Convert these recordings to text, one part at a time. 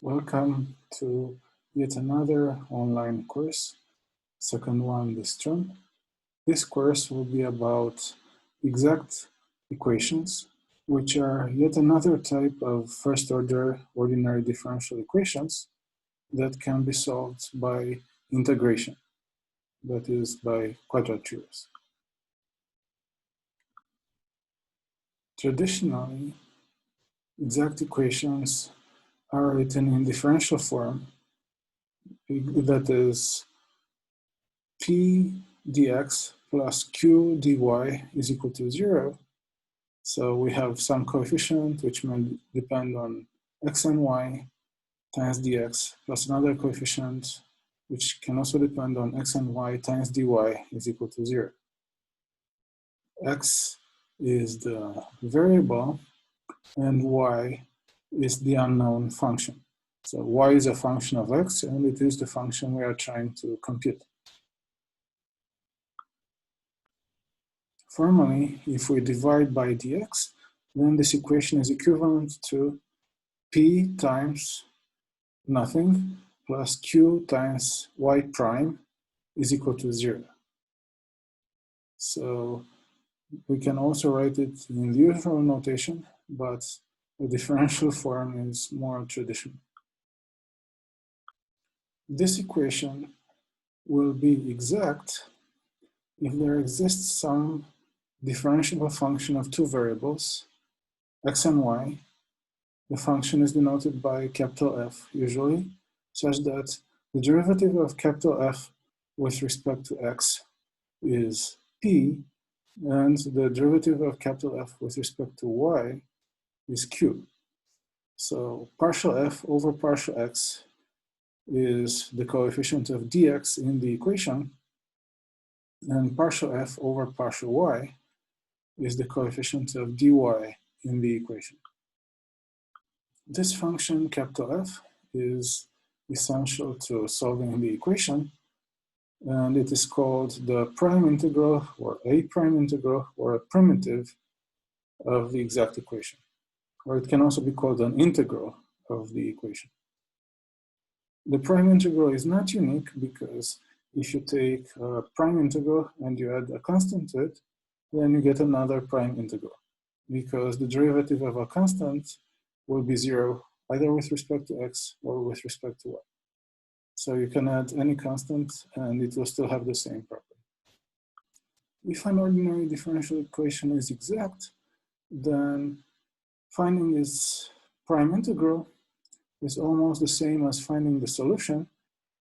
Welcome to yet another online course, second one this term. This course will be about exact equations, which are yet another type of first-order ordinary differential equations that can be solved by integration, that is, by quadratures. Traditionally, exact equations are written in differential form, that is, p dx plus q dy is equal to 0. So we have some coefficient which may depend on x and y times dx plus another coefficient which can also depend on x and y times dy is equal to 0. X is the variable and y is the unknown function. So y is a function of x and it is the function we are trying to compute. Formally, if we divide by dx, then this equation is equivalent to p times nothing plus q times y prime is equal to 0. So we can also write it in the usual notation, but the differential form is more traditional. This equation will be exact if there exists some differentiable function of two variables, x and y. The function is denoted by capital F usually, such that the derivative of capital F with respect to x is p, and the derivative of capital F with respect to y is q. So partial f over partial x is the coefficient of dx in the equation, and partial f over partial y is the coefficient of dy in the equation. This function, capital F, is essential to solving the equation, and it is called the prime integral or a prime integral or a primitive of the exact equation. Or it can also be called an integral of the equation. The prime integral is not unique because if you take a prime integral and you add a constant to it, then you get another prime integral, because the derivative of a constant will be 0 either with respect to x or with respect to y. So you can add any constant and it will still have the same property. If an ordinary differential equation is exact, then finding its prime integral is almost the same as finding the solution,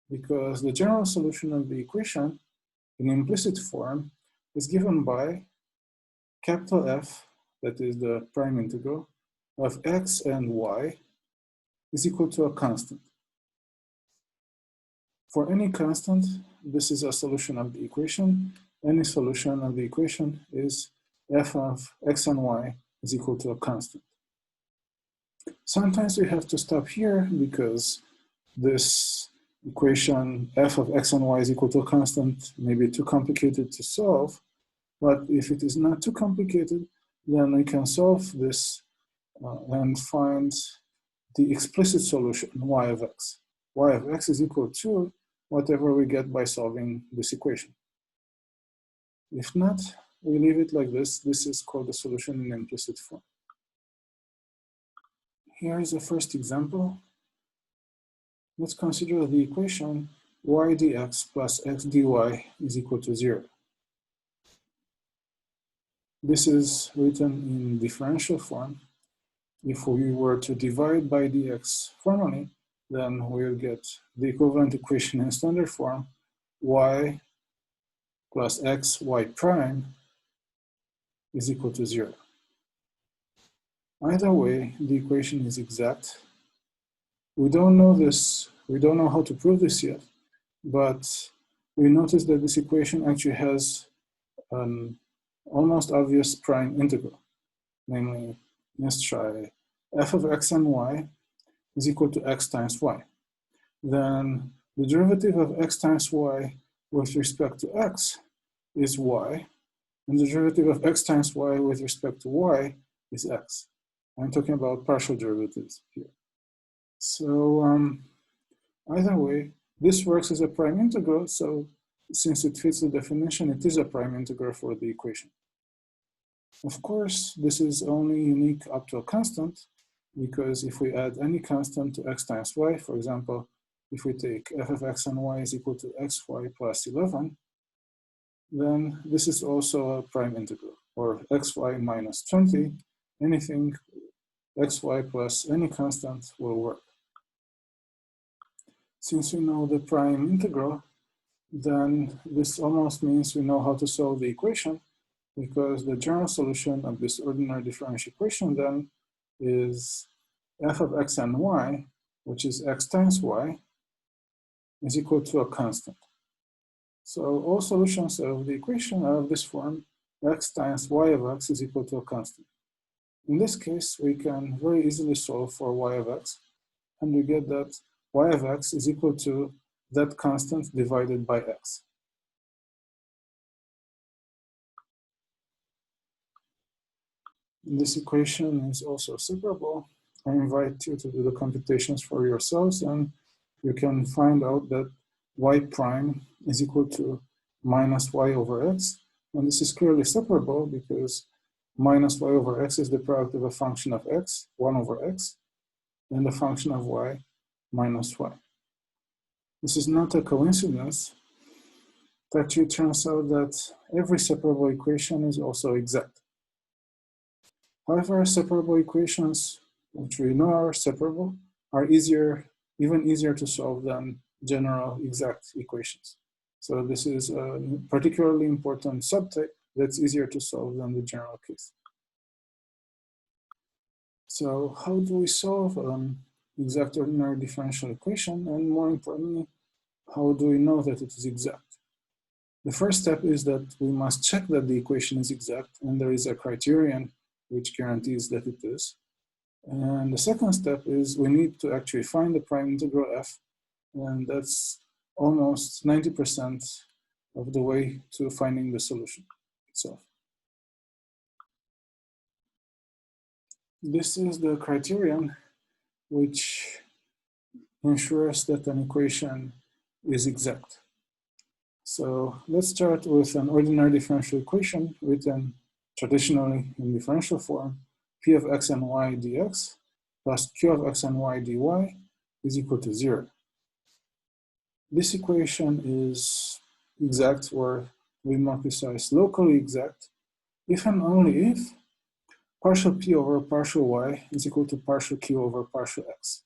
because the general solution of the equation in implicit form is given by capital F, that is the prime integral, of x and y is equal to a constant. For any constant, this is a solution of the equation. Any solution of the equation is f of x and y is equal to a constant. Sometimes we have to stop here because this equation f of x and y is equal to a constant may be too complicated to solve, but if it is not too complicated, then we can solve this and find the explicit solution, y of x. Y of x is equal to whatever we get by solving this equation. If not, we leave it like this. This is called the solution in implicit form. Here is the first example. Let's consider the equation y dx plus x dy is equal to 0. This is written in differential form. If we were to divide by dx formally, then we'll get the equivalent equation in standard form, y plus x y prime is equal to 0. Either way, the equation is exact. We don't know this, we don't know how to prove this yet, but we notice that this equation actually has an almost obvious prime integral. Namely, let's try f of x and y is equal to x times y. Then the derivative of x times y with respect to x is y, and the derivative of x times y with respect to y is x. I'm talking about partial derivatives here. So either way, this works as a prime integral, so since it fits the definition, it is a prime integral for the equation. Of course, this is only unique up to a constant, because if we add any constant to x times y, for example, if we take f of x and y is equal to xy plus 11, then this is also a prime integral, or xy minus 20, anything xy plus any constant will work. Since we know the prime integral, then this almost means we know how to solve the equation, because the general solution of this ordinary differential equation then is f of x and y, which is x times y, is equal to a constant. So all solutions of the equation are of this form: x times y of x is equal to a constant. In this case, we can very easily solve for y of x, and we get that y of x is equal to that constant divided by x. This equation is also separable. I invite you to do the computations for yourselves, and you can find out that y prime is equal to minus y over x. And this is clearly separable because minus y over x is the product of a function of x, 1 over x, and a function of y minus y. This is not a coincidence. It actually turns out that every separable equation is also exact. However, separable equations, which we know are separable, are even easier to solve than general exact equations. So this is a particularly important subtype that's easier to solve than the general case. So how do we solve exact ordinary differential equation? And more importantly, how do we know that it is exact? The first step is that we must check that the equation is exact, and there is a criterion which guarantees that it is. And the second step is we need to actually find the prime integral f, and that's almost 90% of the way to finding the solution itself. This is the criterion which ensures that an equation is exact. So let's start with an ordinary differential equation written traditionally in differential form: p of x and y dx plus q of x and y dy is equal to 0. This equation is exact, or to be more precise, locally exact, if and only if partial p over partial y is equal to partial q over partial x.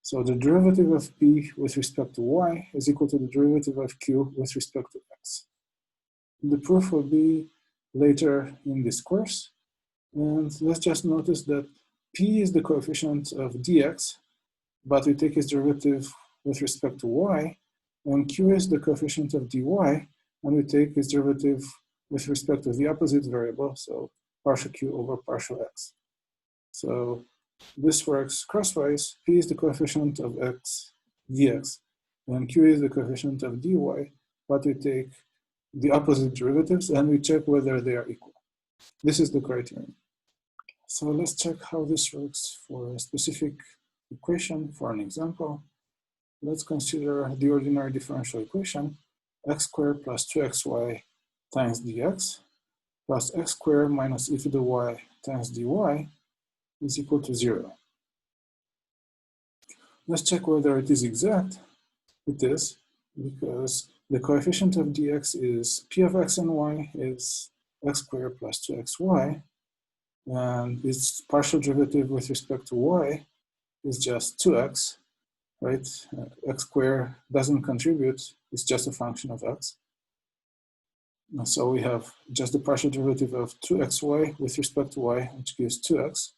So the derivative of p with respect to y is equal to the derivative of q with respect to x. The proof will be later in this course. And let's just notice that p is the coefficient of dx, but we take its derivative with respect to y, and q is the coefficient of dy, and we take its derivative with respect to the opposite variable, so partial q over partial x. So this works crosswise. P is the coefficient of x dx, and q is the coefficient of dy, but we take the opposite derivatives and we check whether they are equal. This is the criterion. So let's check how this works for a specific equation. For an example, let's consider the ordinary differential equation: x squared plus 2xy times dx plus x squared minus e to the y times dy is equal to 0. Let's check whether it is exact. It is, because the coefficient of dx is p of x and y is x squared plus 2xy, and its partial derivative with respect to y is just 2x, right? X squared doesn't contribute, it's just a function of x. And so we have just the partial derivative of 2xy with respect to y, which gives 2x.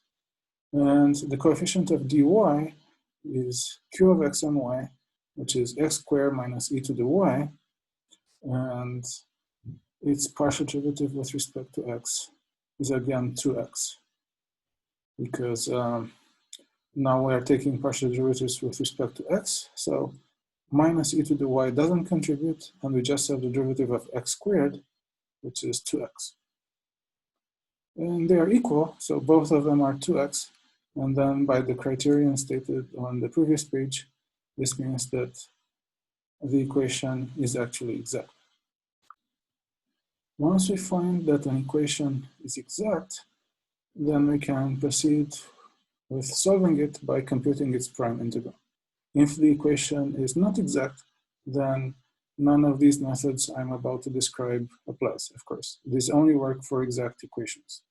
And the coefficient of dy is q of x and y, which is x squared minus e to the y, and its partial derivative with respect to x is again 2x, because now we are taking partial derivatives with respect to x, so minus e to the y doesn't contribute, and we just have the derivative of x squared, which is 2x. And they are equal, so both of them are 2x, And then by the criterion stated on the previous page, this means that the equation is actually exact. Once we find that an equation is exact, then we can proceed with solving it by computing its prime integral. If the equation is not exact, then none of these methods I'm about to describe applies, of course. These only work for exact equations.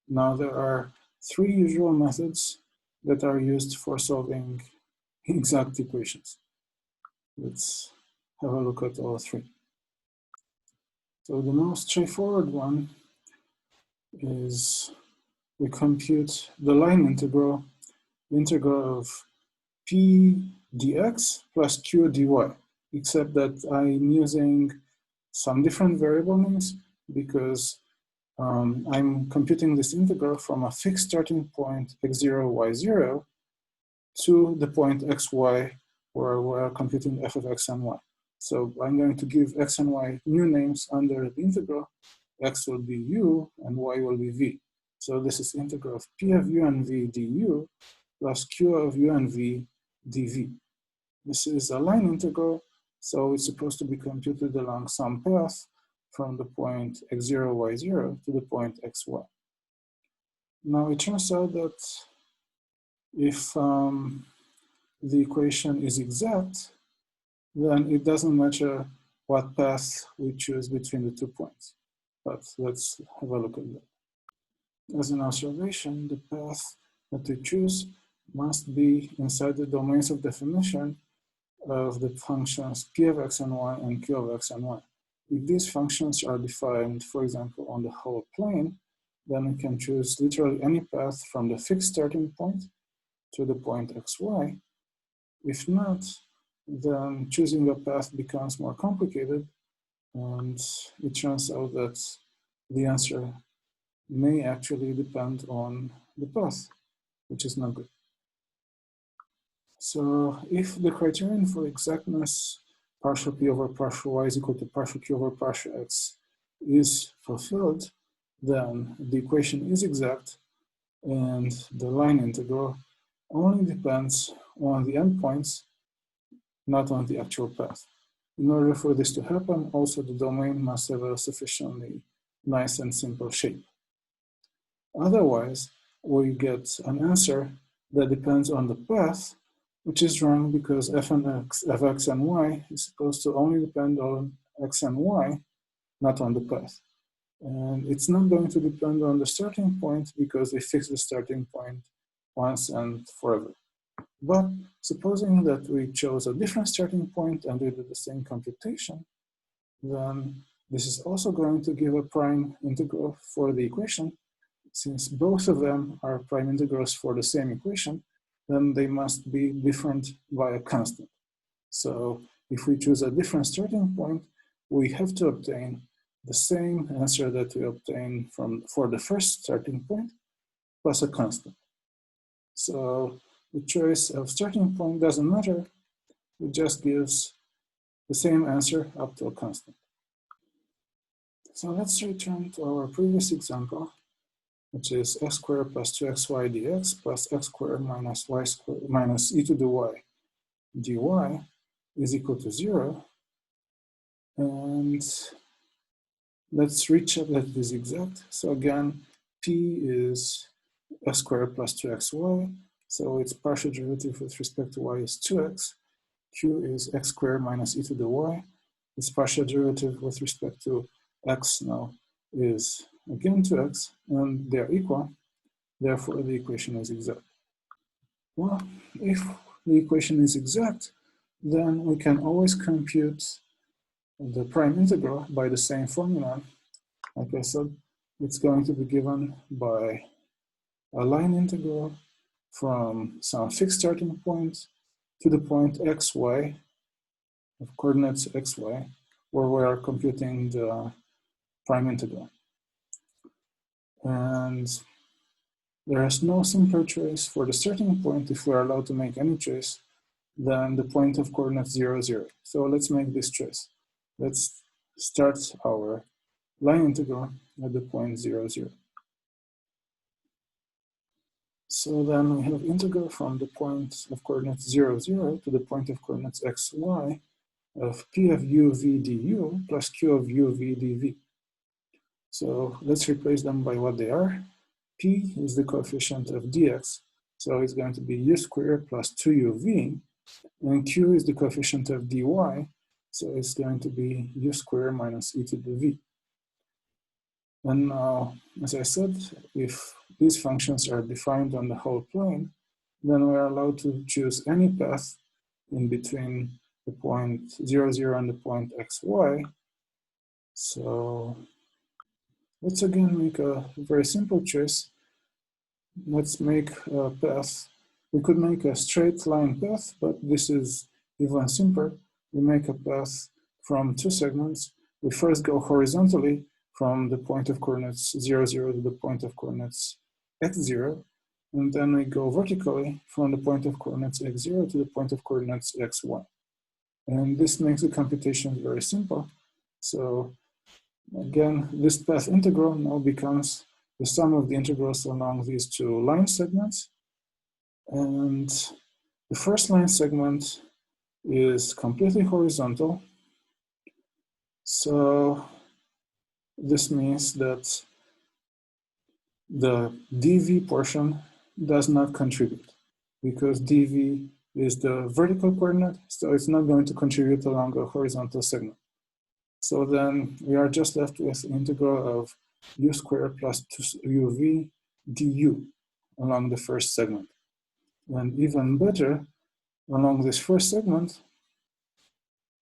Now, there are three usual methods that are used for solving exact equations. Let's have a look at all three. So the most straightforward one is we compute the line integral of p dx plus q dy, except that I'm using some different variable names because I'm computing this integral from a fixed starting point x0, y0 to the point xy where we're computing f of x and y. So I'm going to give x and y new names under the integral. X will be u and y will be v. So this is integral of p of u and v du plus q of u and v dv. This is a line integral, so it's supposed to be computed along some path from the point x0, y0 to the point xy. Now it turns out that if the equation is exact, then it doesn't matter what path we choose between the 2 points. But let's have a look at that. As an observation, the path that we choose must be inside the domains of definition of the functions p of x and y and q of x and y. If these functions are defined, for example, on the whole plane, then we can choose literally any path from the fixed starting point to the point xy. If not, then choosing a path becomes more complicated, and it turns out that the answer may actually depend on the path, which is not good. So if the criterion for exactness partial p over partial y is equal to partial q over partial x is fulfilled, then the equation is exact and the line integral only depends on the endpoints, not on the actual path. In order for this to happen, also the domain must have a sufficiently nice and simple shape. Otherwise, we get an answer that depends on the path, which is wrong because f of x and y is supposed to only depend on x and y, not on the path. And it's not going to depend on the starting point because we fixed the starting point once and forever. But supposing that we chose a different starting point and we did the same computation, then this is also going to give a prime integral for the equation. Since both of them are prime integrals for the same equation, then they must be different by a constant. So if we choose a different starting point, we have to obtain the same answer that we obtain for the first starting point plus a constant. So the choice of starting point doesn't matter, it just gives the same answer up to a constant. So let's return to our previous example, which is x squared plus 2xy dx plus x squared minus y squared minus e to the y dy is equal to 0. And let's recheck that it is exact. So again, p is x squared plus 2xy. So its partial derivative with respect to y is 2x. Q is x squared minus e to the y. Its partial derivative with respect to x now is again 2x, and they're equal. Therefore, the equation is exact. Well, if the equation is exact, then we can always compute the prime integral by the same formula. Like I said, it's going to be given by a line integral from some fixed starting point to the point xy, of coordinates xy, where we are computing the prime integral. And there is no simpler choice for the starting point if we are allowed to make any choice than the point of coordinates 0, 0. So let's make this choice. Let's start our line integral at the point 0, 0. So then we have integral from the point of coordinates 0, 0 to the point of coordinates x, y of p of u v du plus q of u v dv. So let's replace them by what they are. P is the coefficient of dx, so it's going to be u squared plus 2uv, and q is the coefficient of dy, so it's going to be u squared minus e to the v. And now, as I said, if these functions are defined on the whole plane, then we are allowed to choose any path in between the point 0, 0 and the point xy. So let's again make a very simple choice. Let's make a path. We could make a straight line path, but this is even simpler. We make a path from two segments. We first go horizontally from the point of coordinates 0, 0 to the point of coordinates x0, and then we go vertically from the point of coordinates x0 to the point of coordinates xy. And this makes the computation very simple. So again, this path integral now becomes the sum of the integrals along these two line segments. And the first line segment is completely horizontal. So this means that the dv portion does not contribute because dv is the vertical coordinate, so it's not going to contribute along a horizontal segment. So then we are just left with the integral of u squared plus 2uv du along the first segment. And even better, along this first segment,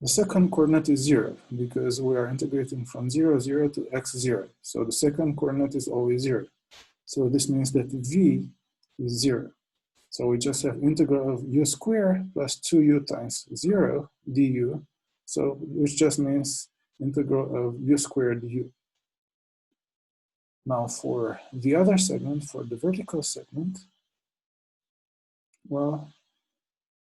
the second coordinate is 0 because we are integrating from 0, 0 to x0. So the second coordinate is always 0. So this means that v is 0. So we just have integral of u squared plus 2u times 0 du. So which just means integral of u squared du. Now for the other segment, for the vertical segment, well,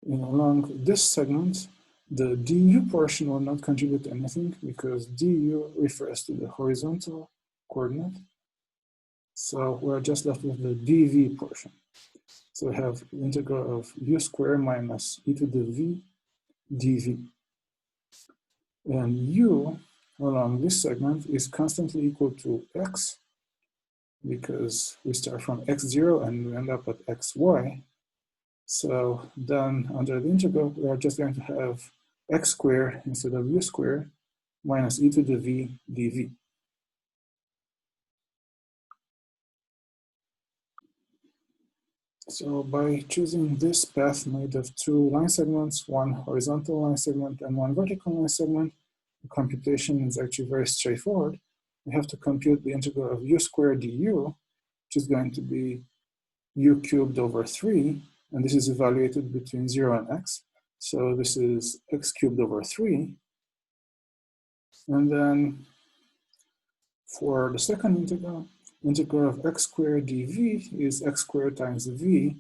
along this segment, the du portion will not contribute anything because du refers to the horizontal coordinate. So we're just left with the dv portion. So we have the integral of u squared minus e to the v dv. And u along this segment is constantly equal to x because we start from x0 and we end up at xy. So then under the integral, we are just going to have x squared instead of u squared minus e to the v dv. So by choosing this path made of two line segments, one horizontal line segment and one vertical line segment, the computation is actually very straightforward. We have to compute the integral of u squared du, which is going to be u cubed over 3, and this is evaluated between 0 and x. So this is x cubed over 3. And then for the second integral of x squared dv is x squared times v,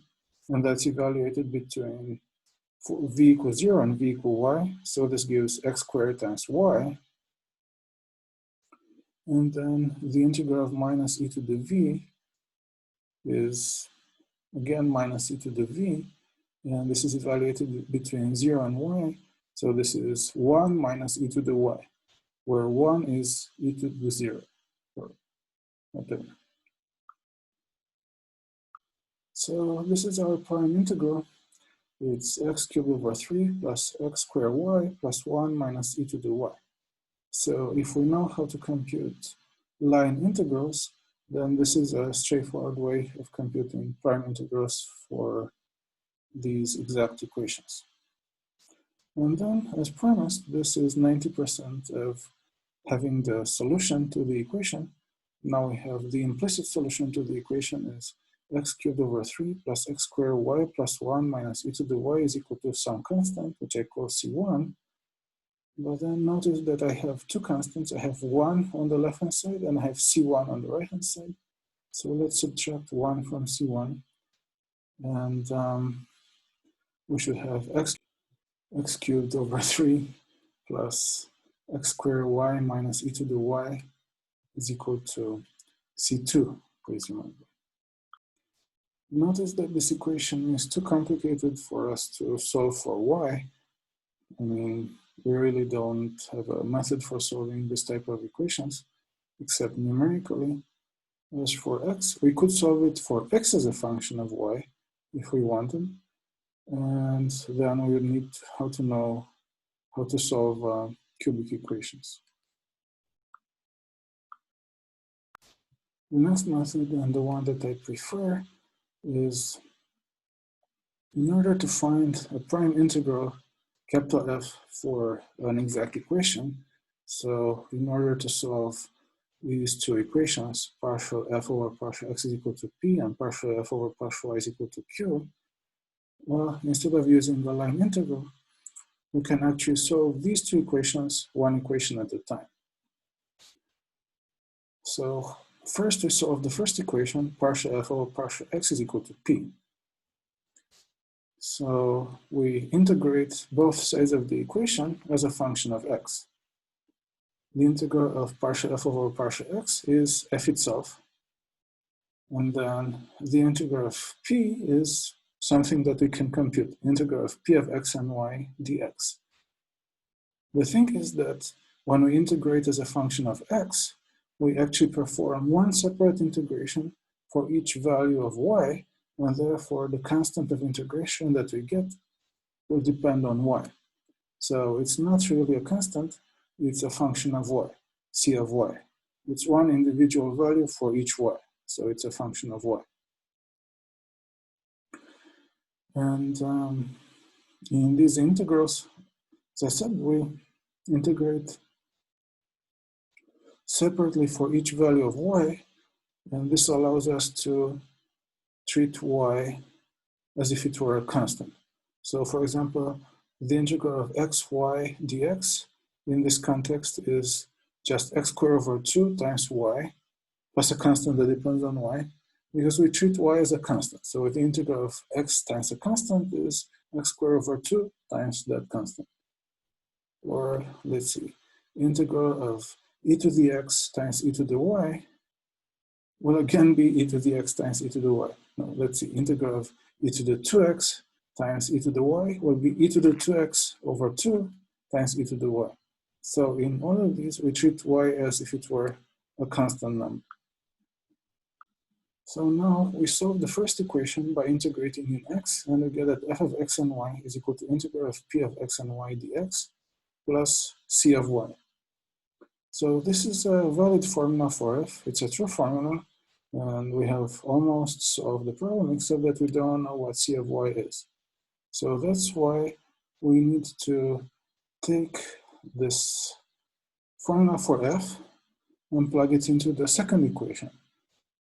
and that's evaluated between v equals 0 and v equal y. So this gives x squared times y. And then the integral of minus e to the v is, again, minus e to the v. And this is evaluated between 0 and y. So this is 1 minus e to the y, where 1 is e to the 0, or whatever. So this is our prime integral. It's x cubed over 3 plus x squared y plus 1 minus e to the y. So if we know how to compute line integrals, then this is a straightforward way of computing prime integrals for these exact equations. And then, as promised, this is 90% of having the solution to the equation. Now we have the implicit solution to the equation is x cubed over 3 plus x squared y plus 1 minus e to the y is equal to some constant, which I call C1. But then notice that I have two constants. I have 1 on the left-hand side and I have C1 on the right-hand side. So let's subtract 1 from C1. And we should have x cubed over 3 plus x squared y minus e to the y is equal to C2, please remember. Notice that this equation is too complicated for us to solve for y. I mean, we really don't have a method for solving this type of equations, except numerically. As for x, we could solve it for x as a function of y if we wanted. And then we would need how to know how to solve cubic equations. The next method, and the one that I prefer, is in order to find a prime integral capital F for an exact equation. So in order to solve these two equations, partial f over partial x is equal to p and partial f over partial y is equal to q, well, instead of using the line integral, we can actually solve these two equations one equation at a time. So first we solve the first equation, partial f over partial x is equal to p. So we integrate both sides of the equation as a function of x. The integral of partial f over partial x is f itself. And then the integral of p is something that we can compute, integral of p of x and y dx. The thing is that when we integrate as a function of x, we actually perform one separate integration for each value of y, and therefore the constant of integration that we get will depend on y. So it's not really a constant, it's a function of y, c of y. It's one individual value for each y, so it's a function of y. And in these integrals, as I said, we integrate separately for each value of y, and this allows us to treat y as if it were a constant. So for example, the integral of xy dx in this context is just x squared over 2 times y plus a constant that depends on y, because we treat y as a constant. So the integral of x times a constant is x squared over 2 times that constant. Or let's see, integral of e to the x times e to the y will again be e to the x times e to the y. No, let's see, integral of e to the 2x times e to the y will be e to the 2x over 2 times e to the y. So in all of these, we treat y as if it were a constant number. So now we solve the first equation by integrating in x, and we get that f of x and y is equal to integral of p of x and y dx plus c of y. So this is a valid formula for f. It's a true formula, and we have almost solved the problem, except that we don't know what c of y is. So that's why we need to take this formula for f and plug it into the second equation.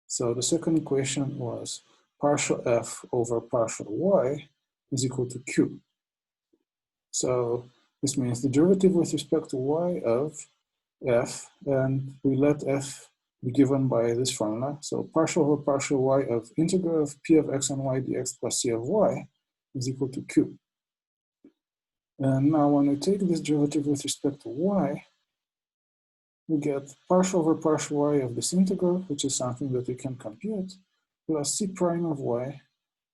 So the second equation was partial f over partial y is equal to q. So this means the derivative with respect to y of f, and we let f be given by this formula. So partial over partial y of integral of p of x and y dx plus c of y is equal to q. And now when we take this derivative with respect to y, we get partial over partial y of this integral, which is something that we can compute, plus c prime of y,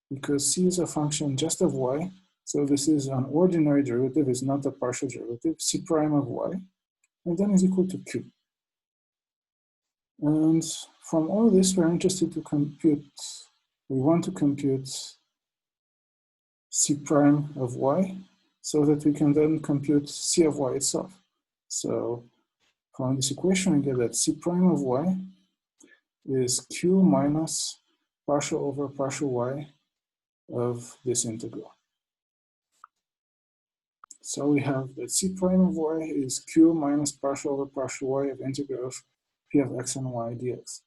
because c is a function just of y, so this is an ordinary derivative, it's not a partial derivative, c prime of y, and then is equal to q. And from all this, we're interested to compute, we want to compute c prime of y, so that we can then compute c of y itself. So from this equation, we get that c prime of y is q minus partial over partial y of this integral. So we have that c prime of y is q minus partial over partial y of integral of p of x and y dx.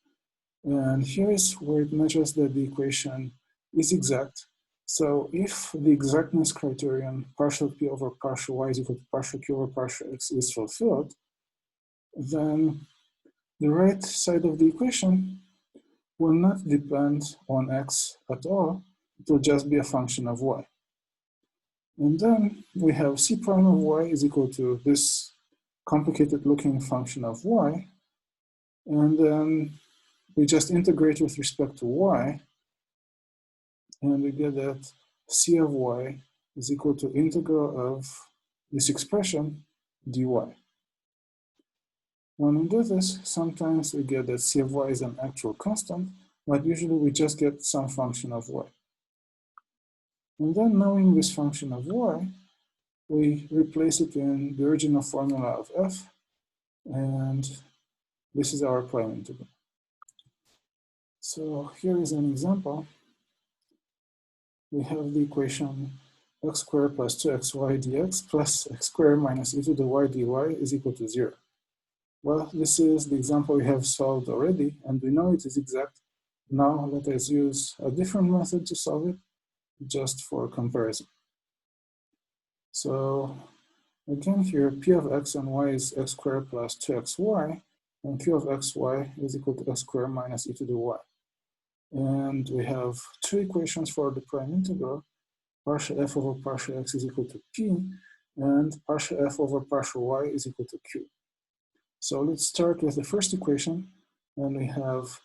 And here is where it measures that the equation is exact. So if the exactness criterion partial p over partial y is equal to partial q over partial x is fulfilled, then the right side of the equation will not depend on x at all. It will just be a function of y. And then we have c prime of y is equal to this complicated looking function of y. And then we just integrate with respect to y. and we get that c of y is equal to integral of this expression dy. When we do this, sometimes we get that c of y is an actual constant, but usually we just get some function of y. And then knowing this function of y, we replace it in the original formula of f, and this is our prime integral. So here is an example. We have the equation x squared plus 2xy dx plus x squared minus e to the y dy is equal to 0. Well, this is the example we have solved already, and we know it is exact. Now let us use a different method to solve it, just for comparison. So again here, p of x and y is x squared plus 2xy, and q of xy is equal to x squared minus e to the y. And we have two equations for the prime integral. Partial f over partial x is equal to p, and partial f over partial y is equal to q. So let's start with the first equation, and we have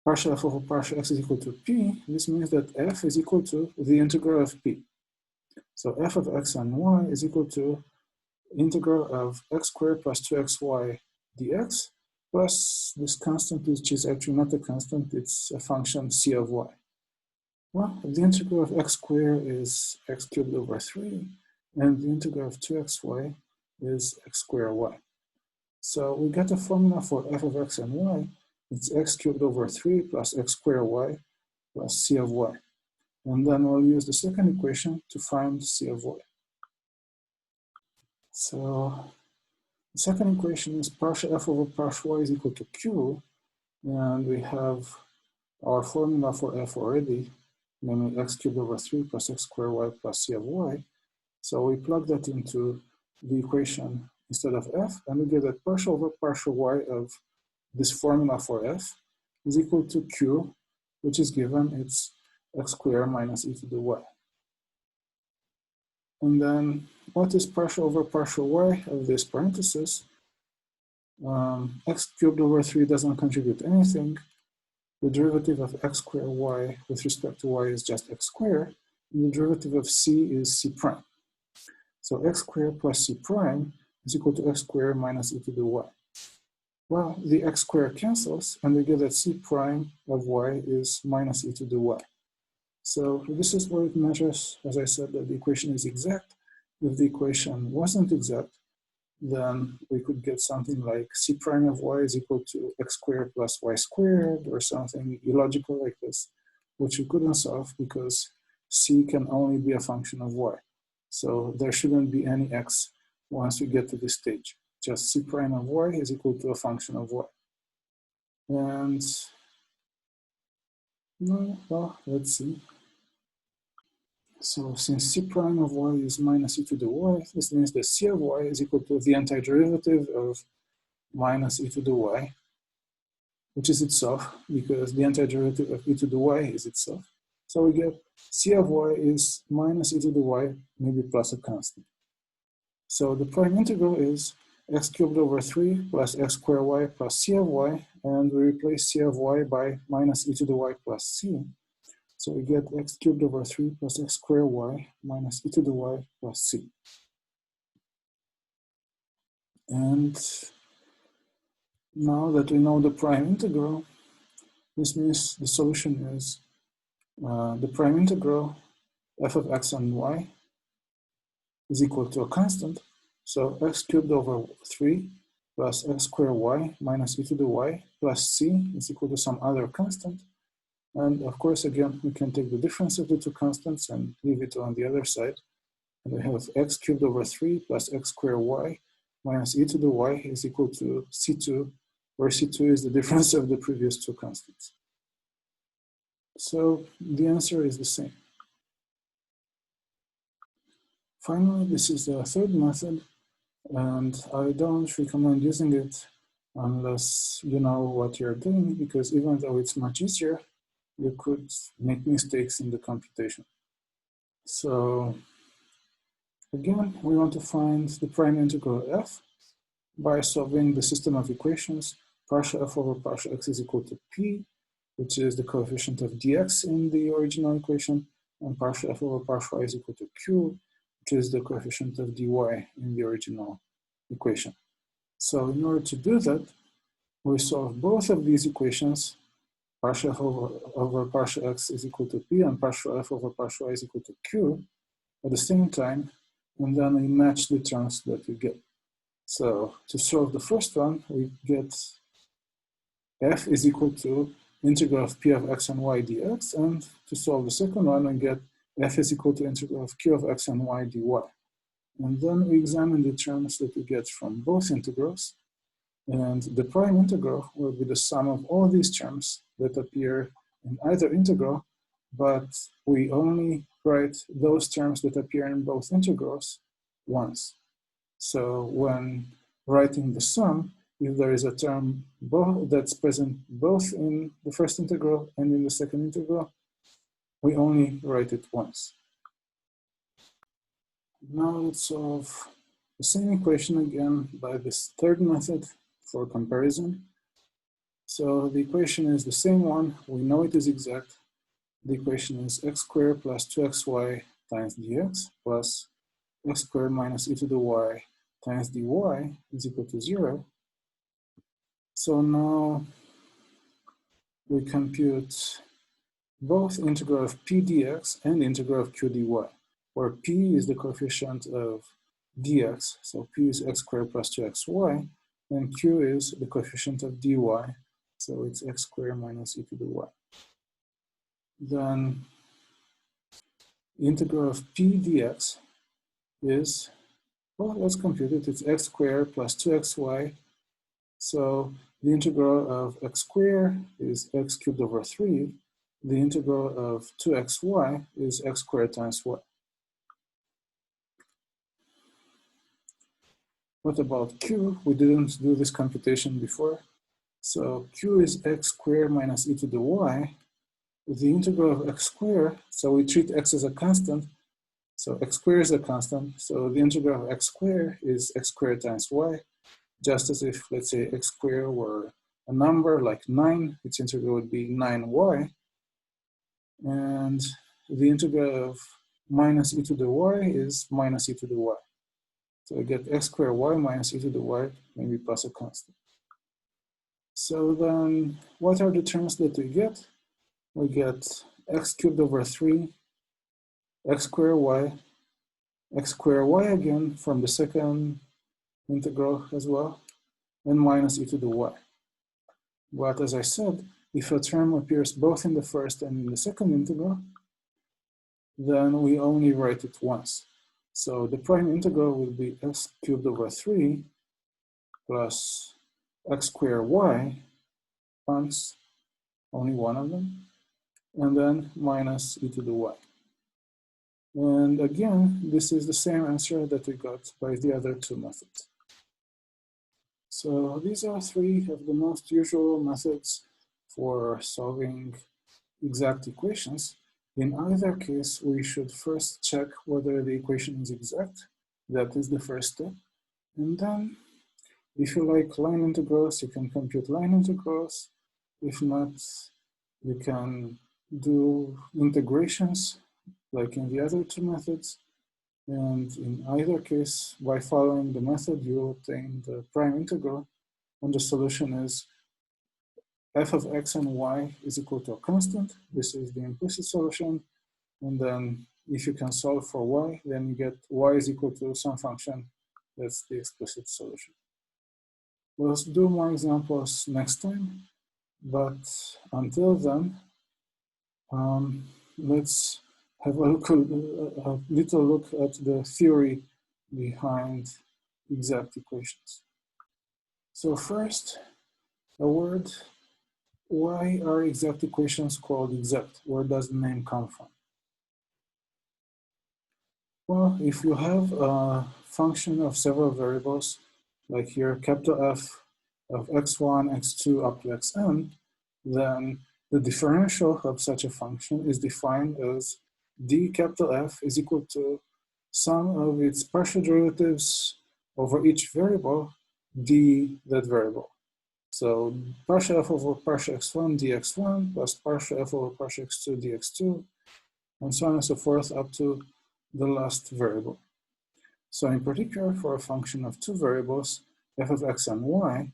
partial f over partial x is equal to p. This means that f is equal to the integral of p. So f of x and y is equal to integral of x squared plus 2xy dx plus this constant, which is actually not a constant, it's a function c of y. Well, the integral of x squared is x cubed over 3, and the integral of 2xy is x squared y. So we get a formula for f of x and y. It's x cubed over 3 plus x squared y plus c of y. And then we'll use the second equation to find c of y. So the second equation is partial f over partial y is equal to q. And we have our formula for f already, namely x cubed over 3 plus x squared y plus c of y. So we plug that into the equation instead of f, and we get that partial over partial y of this formula for f is equal to q, which is given, it's x squared minus e to the y. And then what is partial over partial y of this parenthesis? X cubed over 3 doesn't contribute anything. The derivative of x squared y with respect to y is just x squared, and the derivative of c is c prime. So x squared plus c prime is equal to x squared minus e to the y. Well, the x squared cancels, and we get that c prime of y is minus e to the y. So this is where it measures, as I said, that the equation is exact. If the equation wasn't exact, then we could get something like c prime of y is equal to x squared plus y squared, or something illogical like this, which we couldn't solve because c can only be a function of y. So there shouldn't be any x once we get to this stage. Just c prime of y is equal to a function of y. And well, let's see. So since c prime of y is minus e to the y, this means that c of y is equal to the antiderivative of minus e to the y, which is itself, because the antiderivative of e to the y is itself. So we get c of y is minus e to the y, maybe plus a constant. So the prime integral is x cubed over 3 plus x squared y plus c of y, and we replace c of y by minus e to the y plus c. So we get x cubed over 3 plus x squared y minus e to the y plus c. And now that we know the prime integral, this means the solution is the prime integral f of x and y is equal to a constant. So x cubed over 3 plus x squared y minus e to the y plus c is equal to some other constant. And of course, again, we can take the difference of the two constants and leave it on the other side. And we have x cubed over 3 plus x squared y minus e to the y is equal to c2, where c2 is the difference of the previous two constants. So the answer is the same. Finally, this is the third method, and I don't recommend using it unless you know what you're doing, because even though it's much easier, you could make mistakes in the computation. So again, we want to find the prime integral f by solving the system of equations. Partial f over partial x is equal to p, which is the coefficient of dx in the original equation, and partial f over partial y is equal to q, which is the coefficient of dy in the original equation. So in order to do that, we solve both of these equations. Partial f over partial x is equal to p, and partial f over partial y is equal to q at the same time, and then we match the terms that we get. So to solve the first one, we get f is equal to integral of p of x and y dx, and to solve the second one, we get f is equal to integral of q of x and y dy. And then we examine the terms that we get from both integrals, and the prime integral will be the sum of all these terms that appear in either integral, but we only write those terms that appear in both integrals once. So when writing the sum, if there is a term that's present both in the first integral and in the second integral, we only write it once. Now let's solve the same equation again by this third method for comparison. So the equation is the same one. We know it is exact. The equation is x squared plus 2xy times dx plus x squared minus e to the y times dy is equal to 0. So now we compute both integral of p dx and integral of q dy, where p is the coefficient of dx, so p is x squared plus 2xy, and q is the coefficient of dy, so it's x squared minus e to the y. Then integral of p dx is, well, let's compute it. It's x squared plus 2xy. So the integral of x squared is x cubed over 3. The integral of 2xy is x squared times y. What about q? We didn't do this computation before. So q is x squared minus e to the y. The integral of x squared, so we treat x as a constant. So x squared is a constant. So the integral of x squared is x squared times y, just as if, let's say, x squared were a number like 9, its integral would be 9y. And the integral of minus e to the y is minus e to the y. So I get x squared y minus e to the y, maybe plus a constant. So then what are the terms that we get? We get x cubed over 3, x squared y again from the second integral as well, and minus e to the y. But as I said, if a term appears both in the first and in the second integral, then we only write it once. So the prime integral will be x cubed over 3 plus x squared y times only one of them, and then minus e to the y. And again, this is the same answer that we got by the other two methods. So these are three of the most usual methods for solving exact equations. In either case, we should first check whether the equation is exact. That is the first step. And then, if you like line integrals, you can compute line integrals. If not, you can do integrations like in the other two methods. And in either case, by following the method, you obtain the prime integral. And the solution is f of x and y is equal to a constant. This is the implicit solution. And then if you can solve for y, then you get y is equal to some function. That's the explicit solution. We'll do more examples next time. But until then, let's have a little look at the theory behind exact equations. So first, a word, why are exact equations called exact? Where does the name come from? Well, if you have a function of several variables, like here, capital F of x1, x2 up to xn, then the differential of such a function is defined as d capital F is equal to sum of its partial derivatives over each variable, d that variable. So partial f over partial x1 dx1 plus partial f over partial x2 dx2, and so on and so forth up to the last variable. So in particular, for a function of two variables, f of x and y,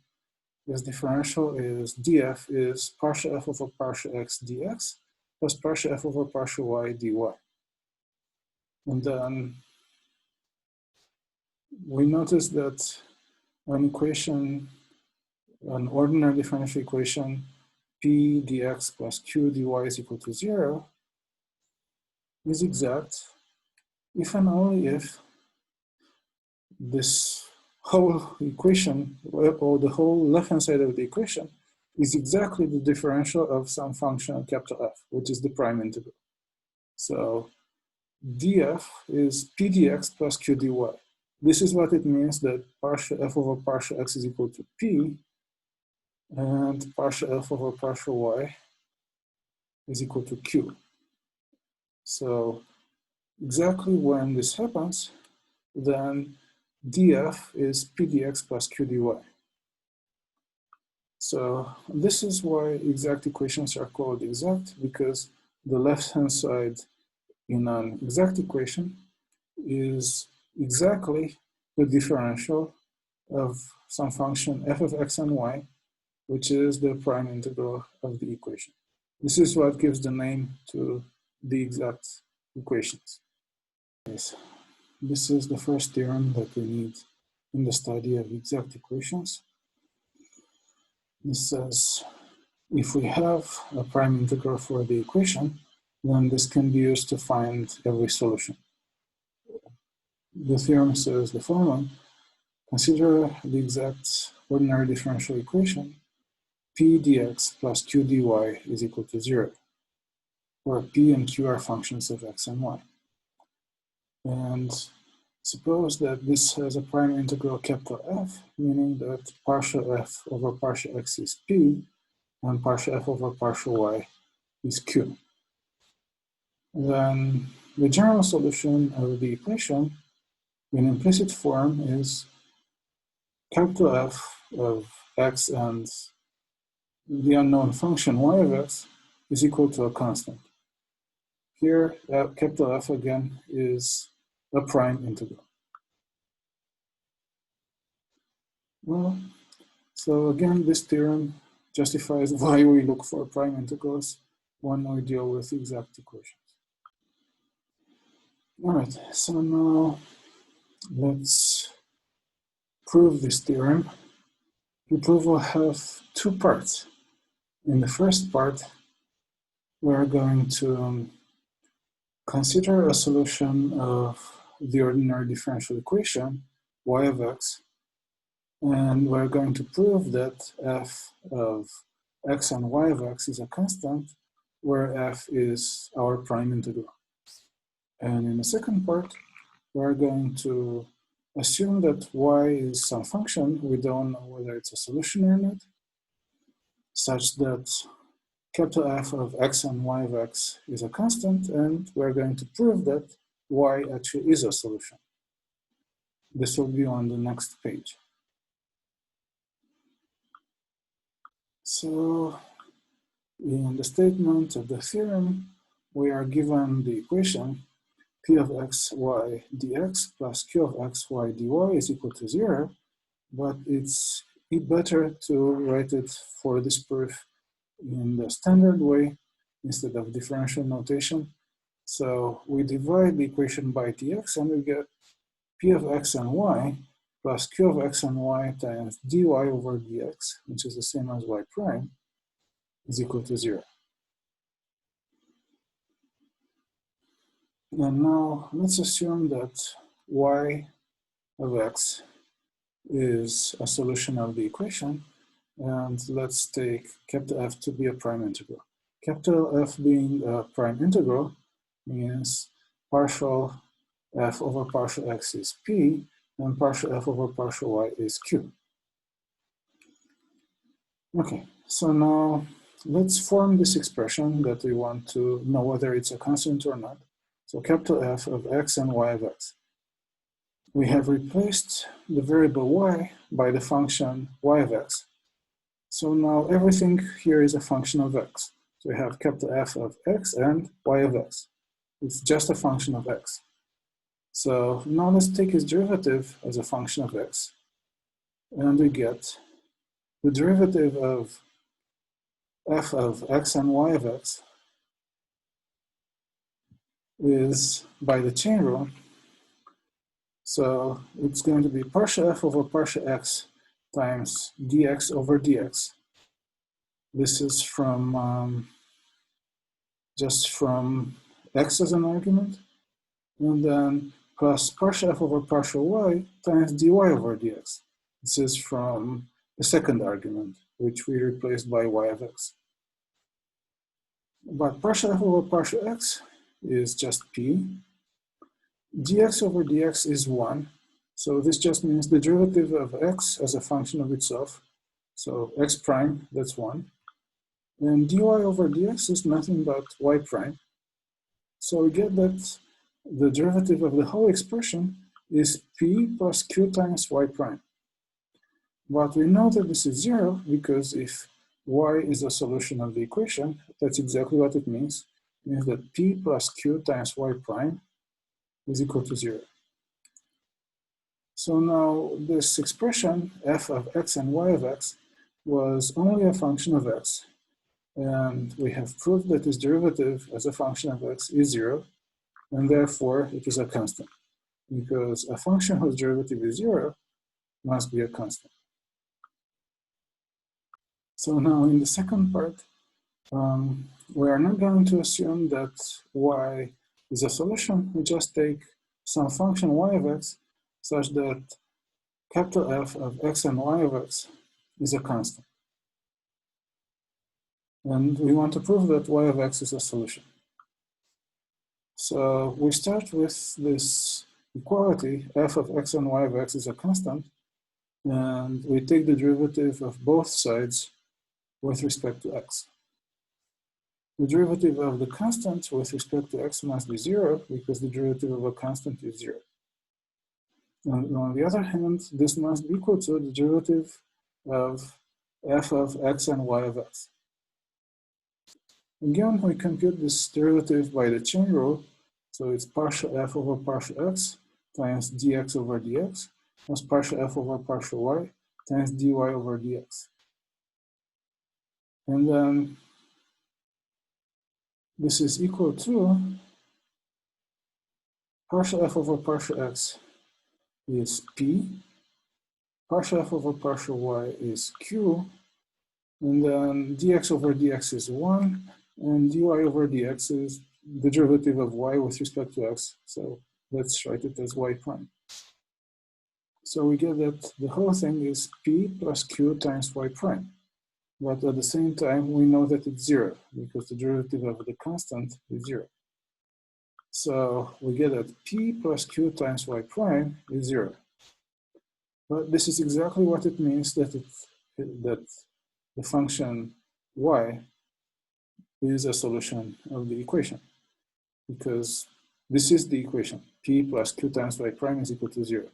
this differential is df is partial f over partial x dx plus partial f over partial y dy. And then we notice that an equation, an ordinary differential equation, p dx plus q dy is equal to 0 is exact if and only if this whole equation, or the whole left-hand side of the equation, is exactly the differential of some function capital F, which is the prime integral. So df is p dx plus q dy. This is what it means that partial f over partial x is equal to p, and partial f over partial y is equal to q. So exactly when this happens, then df is p dx plus q dy. So this is why exact equations are called exact, because the left-hand side in an exact equation is exactly the differential of some function f of x and y, which is the prime integral of the equation. This is what gives the name to the exact equations. This is the first theorem that we need in the study of exact equations. It says, if we have a prime integral for the equation, then this can be used to find every solution. The theorem says the following: consider the exact ordinary differential equation p dx plus q dy is equal to 0, where p and q are functions of x and y. And suppose that this has a prime integral capital F, meaning that partial f over partial x is p, and partial f over partial y is q. Then the general solution of the equation in implicit form is capital F of x and the unknown function y of x is equal to a constant. Here, capital F again is a prime integral. Well, so again, this theorem justifies why we look for prime integrals when we deal with exact equations. All right, so now let's prove this theorem. The proof will have two parts. In the first part, we're going to consider a solution of the ordinary differential equation, y of x, and we're going to prove that f of x and y of x is a constant, where f is our prime integral. And in the second part, we're going to assume that y is some function, we don't know whether it's a solution or not, such that capital F of x and y of x is a constant, and we're going to prove that y actually is a solution. This will be on the next page. So in the statement of the theorem, we are given the equation p of x y dx plus q of x y dy is equal to 0, but it's better to write it for this proof in the standard way instead of differential notation. So we divide the equation by dx and we get p of x and y plus q of x and y times dy over dx, which is the same as y prime, is equal to 0. And now let's assume that y of x is a solution of the equation, and let's take capital F to be a prime integral. Capital F being a prime integral means partial f over partial x is p, and partial f over partial y is q. Okay, so now let's form this expression that we want to know whether it's a constant or not. So capital F of x and y of x. We have replaced the variable y by the function y of x. So now everything here is a function of x. So we have capital F of x and y of x. It's just a function of x. So now let's take its derivative as a function of x. And we get the derivative of f of x and y of x is by the chain rule. So it's going to be partial f over partial x times dx over dx. This is from just from x as an argument, and then plus partial f over partial y times dy over dx. This is from the second argument, which we replaced by y of x. But partial f over partial x is just p. Dx over dx is 1. So this just means the derivative of x as a function of itself. So x prime, that's 1. And dy over dx is nothing but y prime. So we get that the derivative of the whole expression is p plus q times y prime. But we know that this is 0 because if y is a solution of the equation, that's exactly what it means. It means that p plus q times y prime is equal to 0. So now this expression, f of x and y of x, was only a function of x. And we have proved that its derivative as a function of x is 0, and therefore it is a constant. Because a function whose derivative is 0 must be a constant. So now in the second part, we are not going to assume that y is a solution. We just take some function y of x such that capital F of x and y of x is a constant. And we want to prove that y of x is a solution. So we start with this equality, f of x and y of x is a constant, and we take the derivative of both sides with respect to x. The derivative of the constant with respect to x must be 0 because the derivative of a constant is 0. And on the other hand, this must be equal to the derivative of f of x and y of x. Again, we compute this derivative by the chain rule. So it's partial f over partial x times dx over dx plus partial f over partial y times dy over dx. And then this is equal to partial f over partial x is p, partial f over partial y is q, and then dx over dx is 1, and dy over dx is the derivative of y with respect to x. So let's write it as y prime. So we get that the whole thing is p plus q times y prime. But at the same time, we know that it's 0 because the derivative of the constant is 0. So we get that p plus q times y prime is 0. But this is exactly what it means that the function y is a solution of the equation, because this is the equation. P plus q times y prime is equal to 0.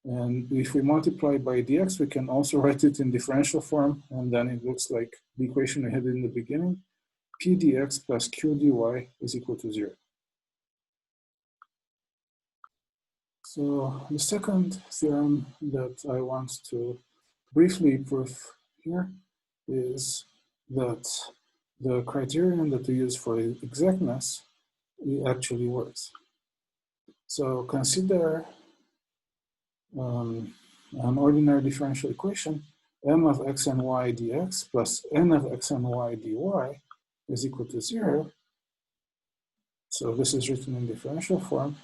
And if we multiply by dx, we can also write it in differential form, and then it looks like the equation we had in the beginning. P dx plus q dy is equal to 0. So the second theorem that I want to briefly prove here is that the criterion that we use for exactness actually works. So consider an ordinary differential equation, m of x and y dx plus n of x and y dy is equal to 0. So this is written in differential form.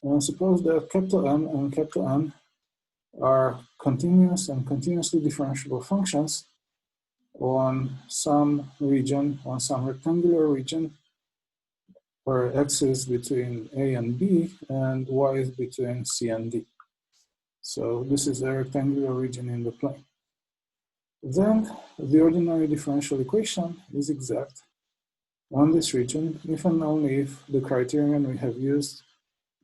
And suppose that capital M and capital N are continuous and continuously differentiable functions on some region, on some rectangular region, where x is between a and b and y is between c and d. So this is a rectangular region in the plane. Then the ordinary differential equation is exact on this region, if and only if the criterion we have used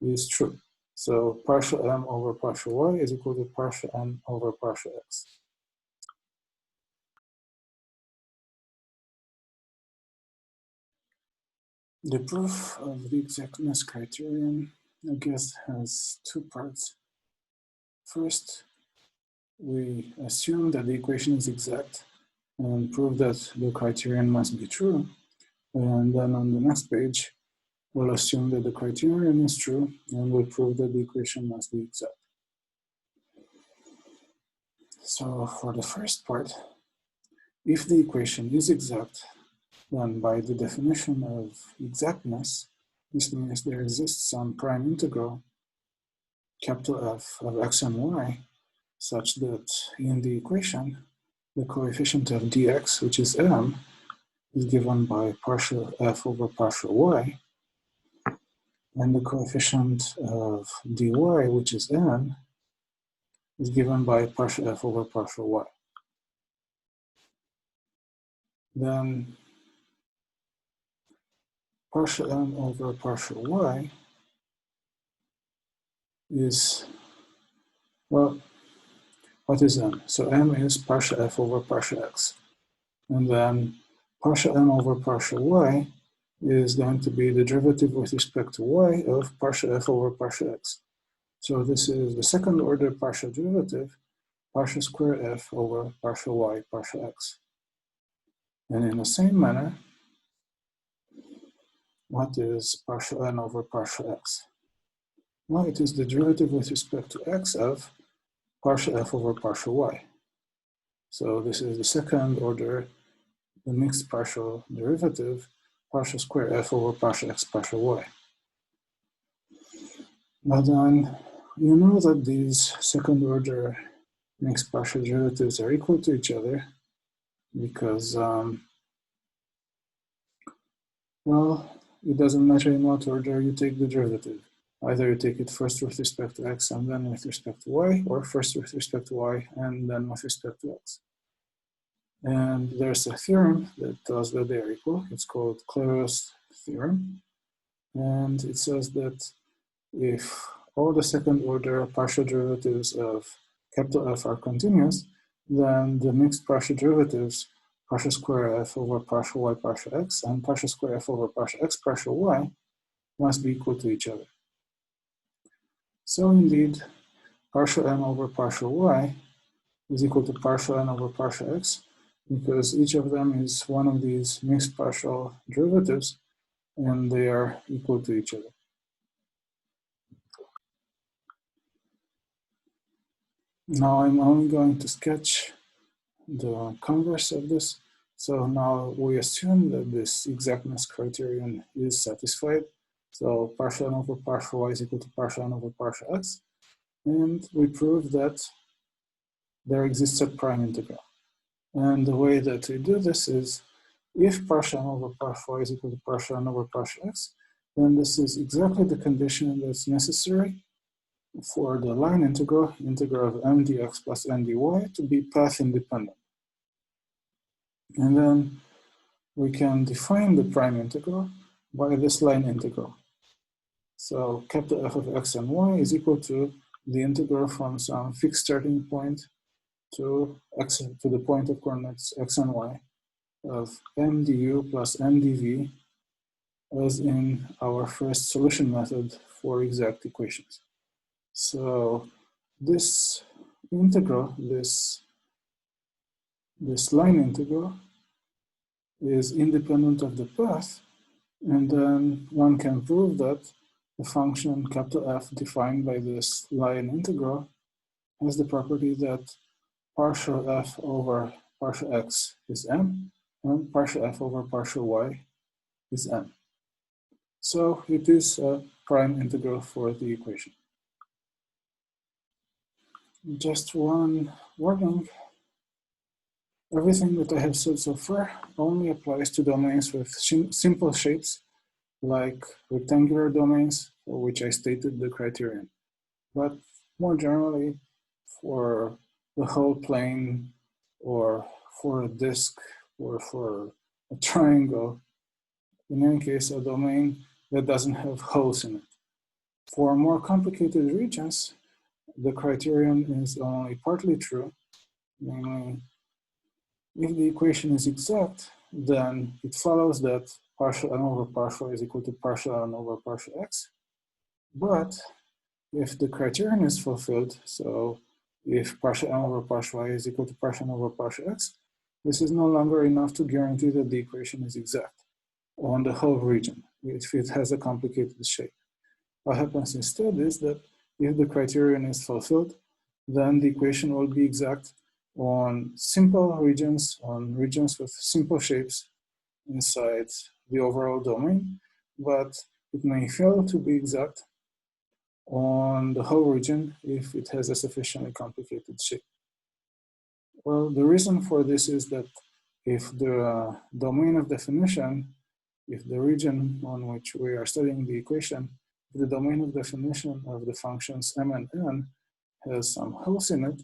is true. So partial m over partial y is equal to partial n over partial x. The proof of the exactness criterion, I guess, has two parts. First, we assume that the equation is exact and prove that the criterion must be true. And then on the next page, we'll assume that the criterion is true and we'll prove that the equation must be exact. So for the first part, if the equation is exact, then by the definition of exactness, this means there exists some prime integral, capital F of x and y, such that in the equation, the coefficient of dx, which is m, is given by partial f over partial y, and the coefficient of dy, which is n, is given by partial f over partial y. Then partial m over partial y is, well, what is m? So m is partial f over partial x. And then partial m over partial y is going to be the derivative with respect to y of partial f over partial x. So this is the second order partial derivative, partial square f over partial y partial x. And in the same manner, what is partial n over partial x? Well, it is the derivative with respect to x of partial f over partial y. So this is the second order, the mixed partial derivative, partial square f over partial x partial y. But then you know that these second order mixed partial derivatives are equal to each other because, well, it doesn't matter in what order you take the derivative. Either you take it first with respect to x and then with respect to y, or first with respect to y and then with respect to x. And there's a theorem that tells that they are equal. It's called Clairaut's theorem. And it says that if all the second order partial derivatives of capital F are continuous, then the mixed partial derivatives, partial square f over partial y partial x and partial square f over partial x partial y, must be equal to each other. So indeed, partial m over partial y is equal to partial n over partial x, because each of them is one of these mixed partial derivatives, and they are equal to each other. Now I'm only going to sketch the converse of this. So now we assume that this exactness criterion is satisfied. So partial n over partial y is equal to partial n over partial x. And we prove that there exists a prime integral. And the way that we do this is, if partial n over partial y is equal to partial n over partial x, then this is exactly the condition that's necessary for the line integral, integral of m dx plus n dy, to be path independent. And then we can define the prime integral by this line integral. So capital F of x and y is equal to the integral from some fixed starting point to x, to the point of coordinates x and y of m du plus m dv, as in our first solution method for exact equations. So this integral, this line integral, is independent of the path, and then one can prove that the function capital F defined by this line integral has the property that partial f over partial x is m, and partial f over partial y is n. So it is a prime integral for the equation. Just one warning. Everything that I have said so far only applies to domains with simple shapes, like rectangular domains, for which I stated the criterion. But more generally, for the whole plane, or for a disk, or for a triangle, in any case, a domain that doesn't have holes in it. For more complicated regions, the criterion is only partly true, namely, if the equation is exact, then it follows that partial n over partial is equal to partial n over partial x. But if the criterion is fulfilled, so if partial n over partial y is equal to partial n over partial x, this is no longer enough to guarantee that the equation is exact on the whole region if it has a complicated shape. What happens instead is that if the criterion is fulfilled, then the equation will be exact on simple regions, on regions with simple shapes inside the overall domain, but it may fail to be exact on the whole region if it has a sufficiently complicated shape. Well, the reason for this is that if the domain of definition, if the region on which we are studying the equation, if the domain of definition of the functions m and n has some holes in it,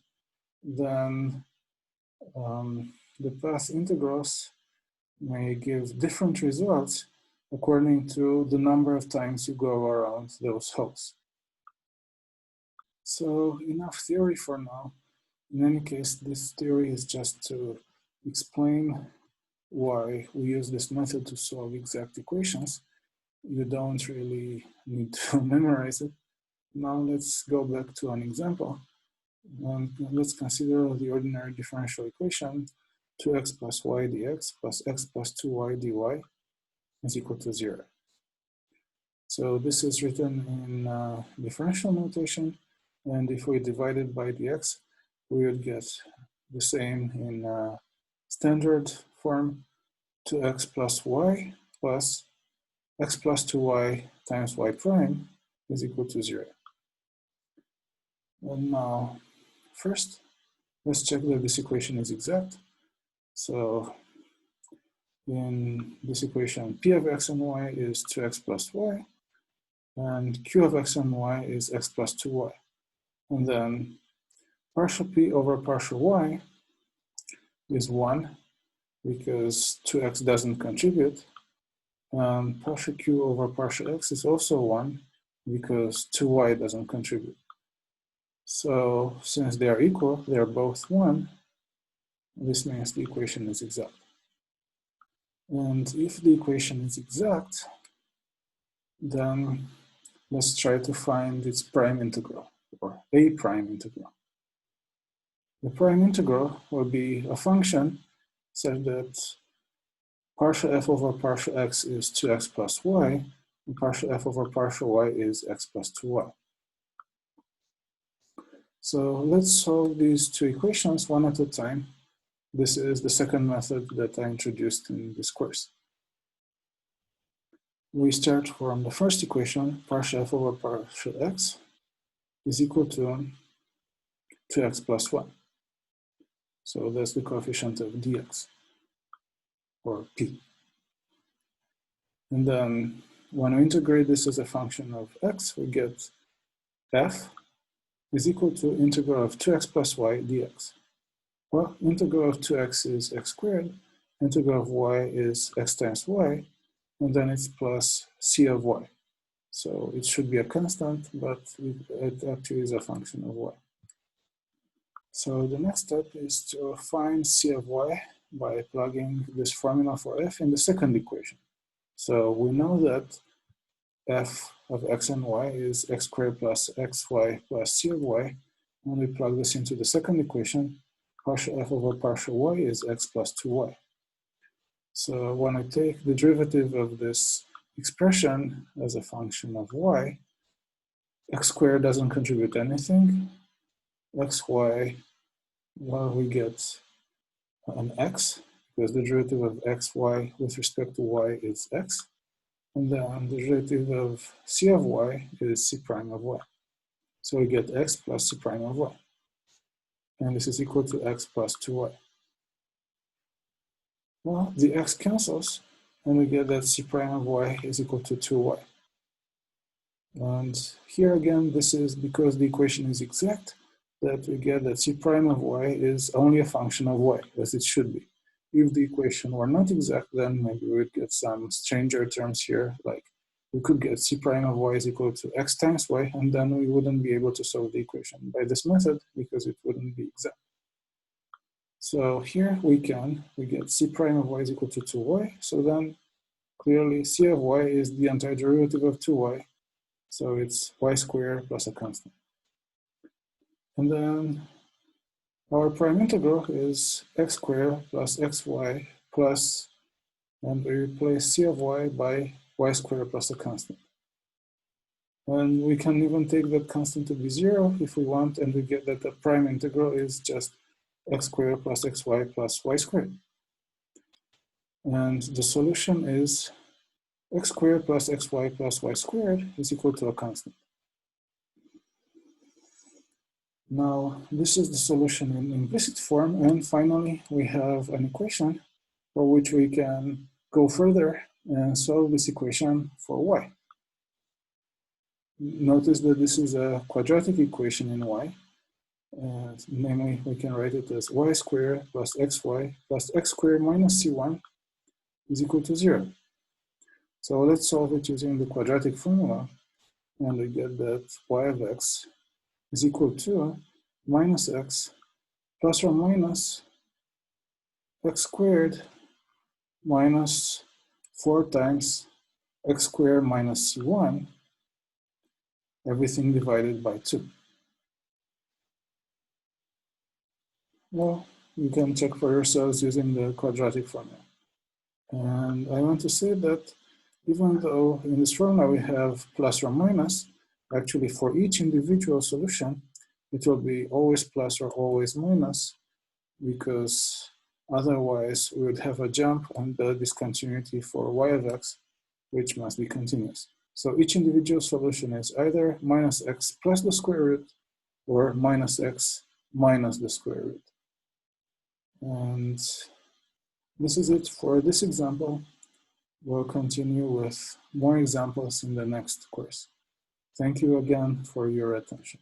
then the path integrals may give different results according to the number of times you go around those holes. So enough theory for now. In any case, this theory is just to explain why we use this method to solve exact equations. You don't really need to memorize it. Now let's go back to an example. Let's consider the ordinary differential equation 2x plus y dx plus x plus 2y dy is equal to 0. So this is written in differential notation, and if we divide it by dx, we would get the same in standard form, 2x plus y plus x plus 2y times y prime is equal to 0. And now, first, let's check that this equation is exact. So in this equation, p of x and y is 2x plus y, and q of x and y is x plus 2y. And then partial p over partial y is 1, because 2x doesn't contribute. Partial q over partial x is also 1, because 2y doesn't contribute. So since they are equal, they are both 1, this means the equation is exact. And if the equation is exact, then let's try to find its prime integral, or a prime integral. The prime integral will be a function such that partial f over partial x is 2x plus y, and partial f over partial y is x plus 2y. So let's solve these two equations one at a time. This is the second method that I introduced in this course. We start from the first equation, partial f over partial x is equal to 2x plus 1. So that's the coefficient of dx, or p. And then when we integrate this as a function of x, we get f is equal to integral of 2x plus y dx. Well, integral of 2x is x squared, integral of y is x times y, and then it's plus c of y. So it should be a constant, but it actually is a function of y. So the next step is to find c of y by plugging this formula for f in the second equation. So we know that f of x and y is x squared plus xy plus c of y. When we plug this into the second equation, partial f over partial y is x plus 2y. So when I take the derivative of this expression as a function of y, x squared doesn't contribute anything. Xy, well, we get an x, because the derivative of xy with respect to y is x. And then the derivative of c of y is c prime of y. So we get x plus c prime of y. And this is equal to x plus 2y. Well, the x cancels, and we get that c prime of y is equal to 2y. And here again, this is because the equation is exact, that we get that c prime of y is only a function of y, as it should be. If the equation were not exact, then maybe we would get some stranger terms here, like we could get c prime of y is equal to x times y, and then we wouldn't be able to solve the equation by this method because it wouldn't be exact. So here we get c prime of y is equal to 2y, so then clearly c of y is the antiderivative of 2y. So it's y squared plus a constant. And then our prime integral is x squared plus xy plus, and we replace c of y by y squared plus a constant. And we can even take that constant to be 0 if we want, and we get that the prime integral is just x squared plus xy plus y squared. And the solution is x squared plus xy plus y squared is equal to a constant. Now, this is the solution in implicit form, and finally, we have an equation for which we can go further and solve this equation for y. Notice that this is a quadratic equation in y, and namely, we can write it as y squared plus xy plus x squared minus c1 is equal to 0. So let's solve it using the quadratic formula, and we get that y of x is equal to minus x plus or minus x squared minus 4 times x squared minus c1, everything divided by 2. Well, you can check for yourselves using the quadratic formula. And I want to say that even though in this formula we have plus or minus, actually for each individual solution, it will be always plus or always minus, because otherwise we would have a jump on the discontinuity for y of x, which must be continuous. So each individual solution is either minus x plus the square root or minus x minus the square root. And this is it for this example. We'll continue with more examples in the next course. Thank you again for your attention.